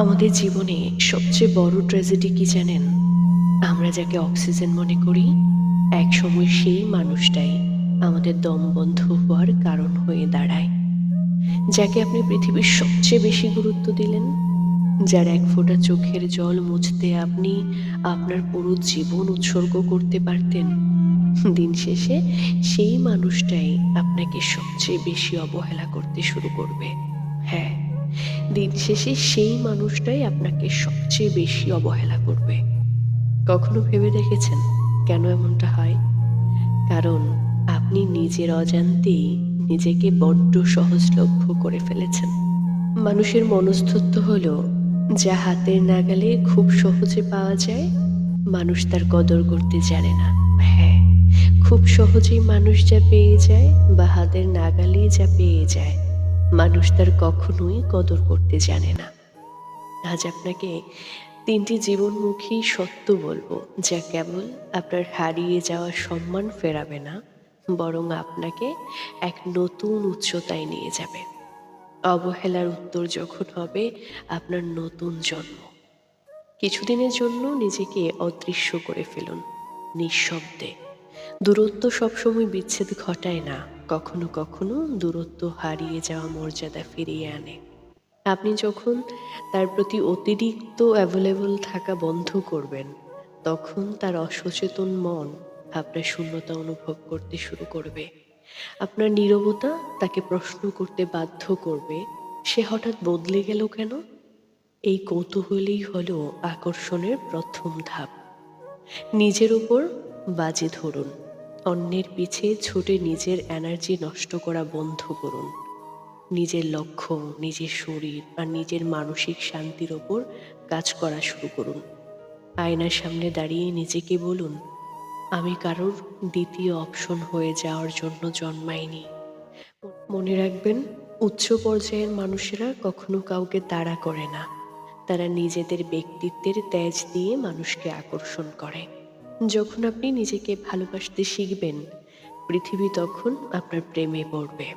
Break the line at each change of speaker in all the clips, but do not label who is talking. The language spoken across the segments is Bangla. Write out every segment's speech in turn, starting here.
আমাদের জীবনে সবচেয়ে বড় ট্র্যাজেডি কি জানেন? আমরা যাকে অক্সিজেন মনে করি, একসময় সেই মানুষটাই আমাদের দম বন্ধ হওয়ার কারণ হয়ে দাঁড়ায়। যাকে আপনি পৃথিবীর সবচেয়ে বেশি গুরুত্ব দিলেন, যার এক ফোঁটা চোখের জল মুছতে আপনি আপনার পুরো জীবন উৎসর্গ করতে পারতেন, দিন শেষে সেই মানুষটাই আপনাকে সবচেয়ে বেশি অবহেলা করতে শুরু করবে। হ্যাঁ, দিন শেষে সেই মানুষটাই আপনাকে সবচেয়ে বেশি অবহেলা করবে। কখনো ভেবে দেখেছেন কেন এমনটা হয়? কারণ আপনি নিজের অজান্তেই নিজেকে বড্ড সহজলভ্য করে ফেলেছেন। মানুষের মনস্তত্ত্ব হলো, যা হাতের নাগালে খুব সহজে পাওয়া যায়, মানুষ তার কদর করতে জানে না। হ্যাঁ, খুব সহজেই মানুষ যা পেয়ে যায় বা হাতের নাগালেই যা পেয়ে যায়, মানুষ তার কখনোই কদর করতে জানে না। আজ আপনাকে ৩টি জীবনমুখী সত্য বলবো, যা কেবল আপনার হারিয়ে যাওয়া সম্মান ফেরাবে না, বরং আপনাকে এক নতুন উচ্চতায় নিয়ে যাবে। অবহেলার উত্তর যখন হবে আপনার নতুন জন্ম। কিছুদিনের জন্য নিজেকে অদৃশ্য করে ফেলুন, নিঃশব্দে। দূরত্ব সবসময় বিচ্ছেদ ঘটায় না, কখনো কখনো দূরত্ব হারিয়ে যাওয়া মর্যাদা ফিরিয়ে আনে। আপনি যখন তার প্রতি অতিরিক্ত অ্যাভেলেবল থাকা বন্ধ করবেন, তখন তার অসচেতন মন আপনার শূন্যতা অনুভব করতে শুরু করবে। আপনার নীরবতা তাকে প্রশ্ন করতে বাধ্য করবে, সে হঠাৎ বদলে গেল কেন? এই কৌতূহলই হলো আকর্ষণের প্রথম ধাপ। নিজের উপর বাজি ধরুন। অন্যের পিছে ছুটে নিজের এনার্জি নষ্ট করা বন্ধ করুন। নিজের লক্ষ্য, নিজের শরীর আর নিজের মানসিক শান্তির ওপর কাজ করা শুরু করুন। আয়নার সামনে দাঁড়িয়ে নিজেকে বলুন, আমি কারোর দ্বিতীয় অপশন হয়ে যাওয়ার জন্য জন্মাইনি। মনে রাখবেন, উচ্চ পর্যায়ের মানুষেরা কখনো কাউকে তাড়া করে না। তারা নিজেদের ব্যক্তিত্বের তেজ দিয়ে মানুষকে আকর্ষণ করে। যখন আপনি নিজেকে ভালোবাসতে শিখবেন, পৃথিবী তখন আপনার প্রেমে পড়বে।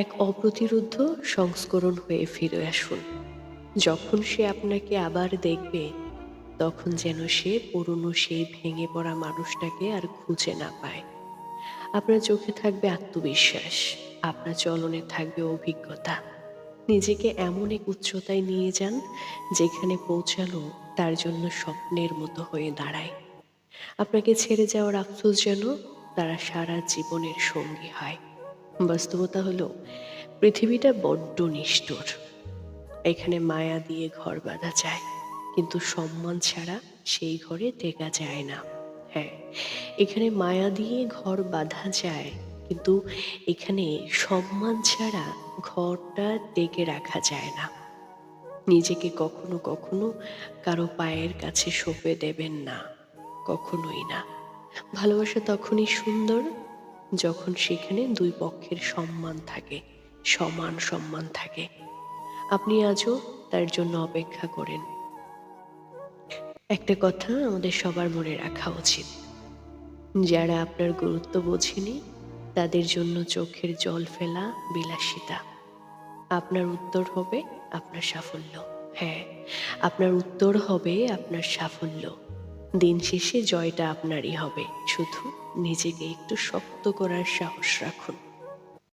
এক অপ্রতিরোধ্য সংস্করণ হয়ে ফিরে আসুন। যখন সে আপনাকে আবার দেখবে, তখন যেন সে পুরনো সেই ভেঙে পড়া মানুষটাকে আর খুঁজে না পায়। আপনার চোখে থাকবে আত্মবিশ্বাস, আপনার চলনে থাকবে অভিজ্ঞতা। নিজেকে এমন এক উচ্চতায় নিয়ে যান, যেখানে পৌঁছানো তার জন্য স্বপ্নের মতো হয়ে দাঁড়ায়। আপনাকে ছেড়ে যাওয়ার আফসোস যেন তারা সারা জীবনের সঙ্গী হয়। বাস্তবতা হলো, পৃথিবীটা বড্ড নিষ্ঠুর। এখানে মায়া দিয়ে ঘর বাঁধা যায়, কিন্তু সম্মান ছাড়া সেই ঘরে টেকা যায় না। হ্যাঁ, এখানে মায়া দিয়ে ঘর বাঁধা যায়, কিন্তু এখানে সম্মান ছাড়া ঘরটা টেকে রাখা যায় না। নিজেকে কখনো কখনো কারো পায়ের কাছে সঁপে দেবেন না, কখনোই না। ভালোবাসা তখনই সুন্দর যখন সেখানে দুই পক্ষের সম্মান থাকে, সমান সম্মান থাকে। আপনি আজও তার জন্য অপেক্ষা করেন। একটা কথা আমাদের সবার মনে রাখা উচিত, যারা আপনার গুরুত্ব বোঝেনি, তাদের জন্য চোখের জল ফেলা বিলাসিতা। আপনার উত্তর হবে আপনার সাফল্য। হ্যাঁ, আপনার উত্তর হবে আপনার সাফল্য। দিন শেষে জয়টা আপনারই হবে, শুধু নিজেকে একটু শক্ত করার সাহস রাখুন।